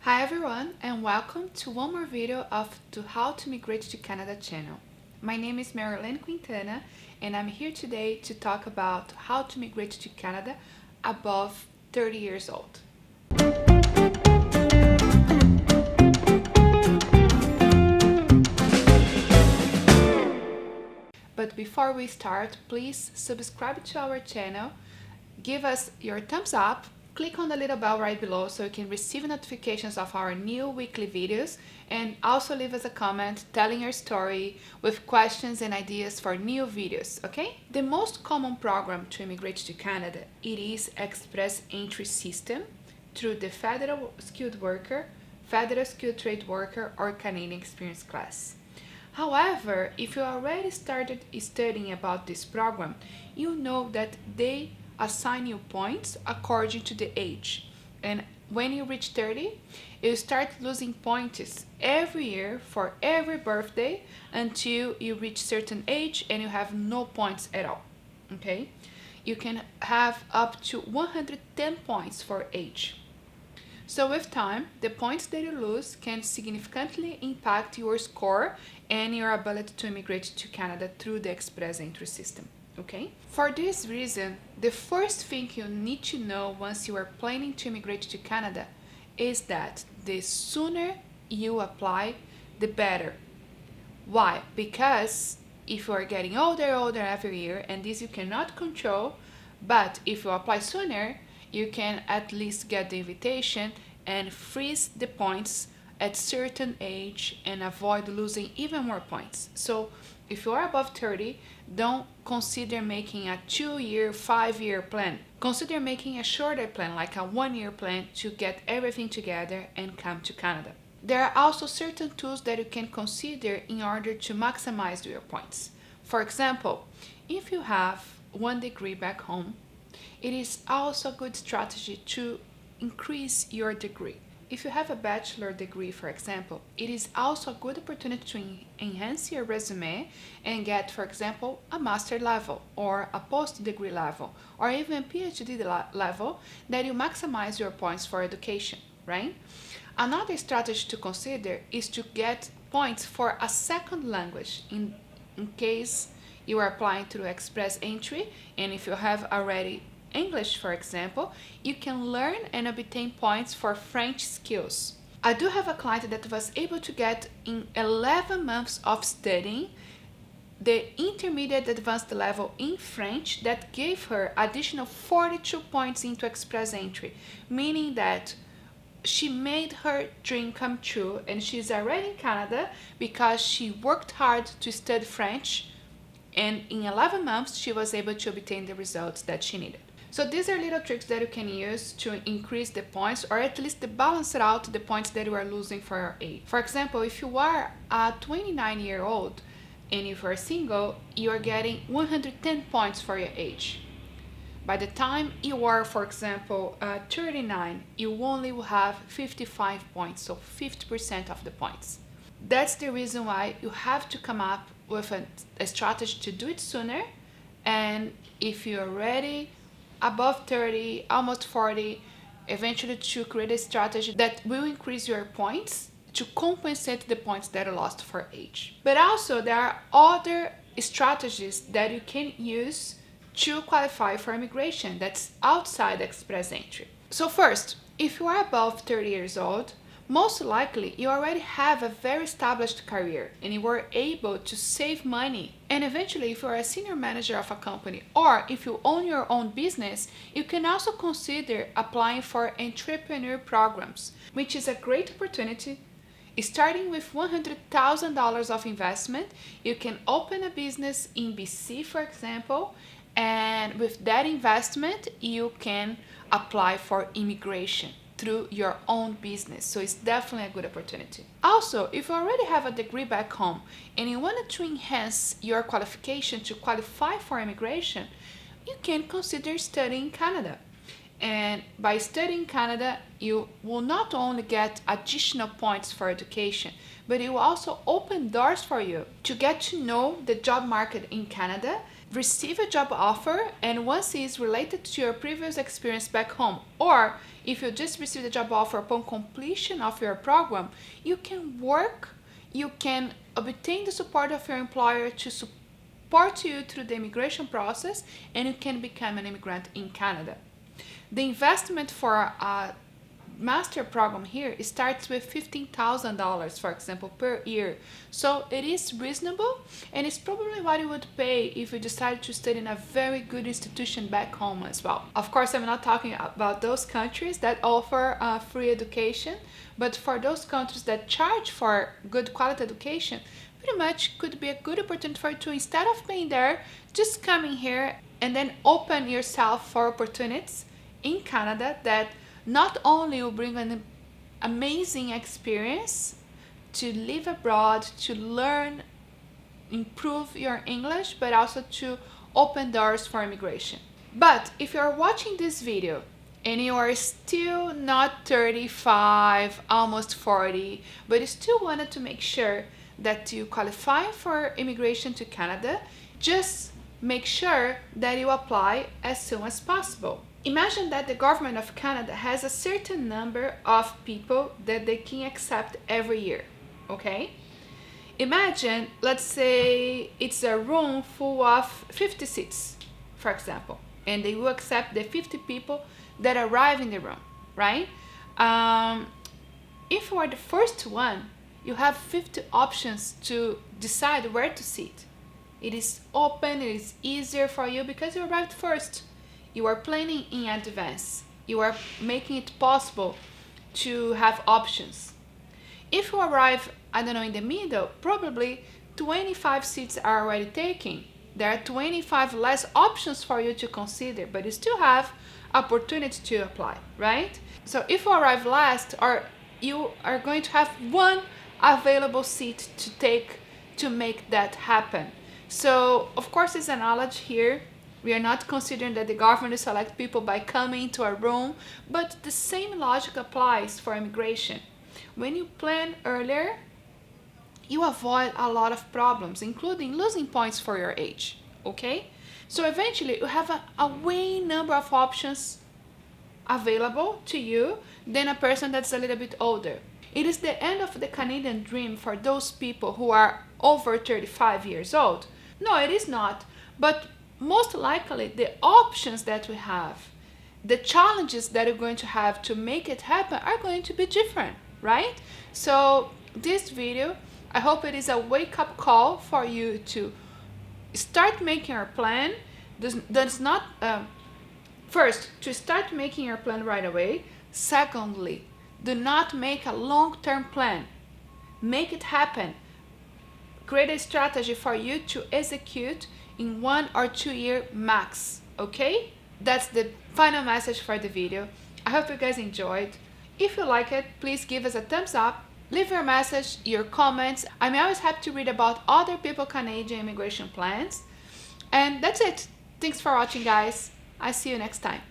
Hi everyone, and welcome to one more video of the How to Migrate to Canada channel. My name is Marilyn Quintana and I'm here today to talk about how to migrate to Canada above 30 years old. But before we start, please subscribe to our channel, give us your thumbs up, click on the little bell right below so you can receive notifications of our new weekly videos, and also leave us a comment telling your story with questions and ideas for new videos, okay? The most common program to immigrate to Canada, it is Express Entry System through the Federal Skilled Worker, Federal Skilled Trade Worker, or Canadian Experience class. However, if you already started studying about this program, you know that they assign you points according to the age. And when you reach 30, you start losing points every year for every birthday until you reach certain age and you have no points at all. Okay? You can have up to 110 points for age. So with time, the points that you lose can significantly impact your score and your ability to immigrate to Canada through the Express Entry System. Okay? For this reason, the first thing you need to know once you are planning to immigrate to Canada is that the sooner you apply, the better. Why? Because if you are getting older every year, and this you cannot control, but if you apply sooner, you can at least get the invitation and freeze the points at certain age and avoid losing even more points. So if you are above 30, don't consider making a 2-year, 5-year plan. Consider making a shorter plan, like a 1-year plan, to get everything together and come to Canada. There are also certain tools that you can consider in order to maximize your points. For example, if you have 1 degree back home, it is also a good strategy to increase your degree. If you have a bachelor degree, for example, it is also a good opportunity to enhance your resume and get, for example, a master level or a post-degree level or even a PhD level that you maximize your points for education, right? Another strategy to consider is to get points for a second language in case you are applying through Express Entry, and if you have already English, for example, you can learn and obtain points for French skills. I do have a client that was able to get in 11 months of studying the intermediate advanced level in French that gave her additional 42 points into Express Entry, meaning that she made her dream come true and she's already in Canada because she worked hard to study French, and in 11 months she was able to obtain the results that she needed. So these are little tricks that you can use to increase the points, or at least to balance out the points that you are losing for your age. For example, if you are a 29-year-old and if you are single, you are getting 110 points for your age. By the time you are, for example, 39, you only will have 55 points, so 50% of the points. That's the reason why you have to come up with a strategy to do it sooner. And if you're ready, above 30, almost 40, eventually to create a strategy that will increase your points to compensate the points that you lost for age. But also there are other strategies that you can use to qualify for immigration that's outside Express Entry. So first, if you are above 30 years old, most likely you already have a very established career and you were able to save money. And eventually, if you are a senior manager of a company or if you own your own business, you can also consider applying for entrepreneur programs, which is a great opportunity. Starting with $100,000 of investment, you can open a business in BC, for example, and with that investment, you can apply for immigration through your own business. So it's definitely a good opportunity. Also, if you already have a degree back home and you wanted to enhance your qualification to qualify for immigration, you can consider studying in Canada. And by studying Canada, you will not only get additional points for education, but it will also open doors for you to get to know the job market in Canada receive a job offer, and once it is related to your previous experience back home, or if you just received a job offer upon completion of your program, you can work, you can obtain the support of your employer to support you through the immigration process, and you can become an immigrant in Canada. The investment for a master program here starts with $15,000, for example, per year. So it is reasonable, and it's probably what you would pay if you decided to study in a very good institution back home as well. Of course, I'm not talking about those countries that offer free education, but for those countries that charge for good quality education, pretty much could be a good opportunity for you to, instead of being there, just coming here and then open yourself for opportunities in Canada that not only will bring an amazing experience to live abroad, to learn, improve your English, but also to open doors for immigration. But if you're watching this video and you are still not 35, almost 40, but you still wanted to make sure that you qualify for immigration to Canada, just make sure that you apply as soon as possible. Imagine that the government of Canada has a certain number of people that they can accept every year, okay? Imagine, let's say it's a room full of 50 seats, for example, and they will accept the 50 people that arrive in the room, right? If you are the first one, you have 50 options to decide where to sit. It is open, it is easier for you because you arrived first. You are planning in advance. You are making it possible to have options. If you arrive, I don't know, in the middle, probably 25 seats are already taken. There are 25 less options for you to consider, but you still have opportunity to apply, right? So if you arrive last, or you are going to have one available seat to take to make that happen. So of course it's a knowledge here. We are not considering that the government will select people by coming to a room, but the same logic applies for immigration. When you plan earlier, you avoid a lot of problems, including losing points for your age, okay? So eventually you have a way number of options available to you than a person that's a little bit older. It is the end of the Canadian dream for those people who are over 35 years old. No, it is not, but most likely the options that we have, the challenges that we're going to have to make it happen are going to be different, right? So this video, I hope it is a wake-up call for you to start making your plan. Does not first, to start making your plan right away. Secondly, do not make a long-term plan. Make it happen. Create a strategy for you to execute in 1 or 2 year max, okay? That's the final message for the video. I hope you guys enjoyed. If you like it, please give us a thumbs up, leave your message, your comments. I'm always happy to read about other people Canadian immigration plans. And that's it. Thanks for watching, guys. I'll see you next time.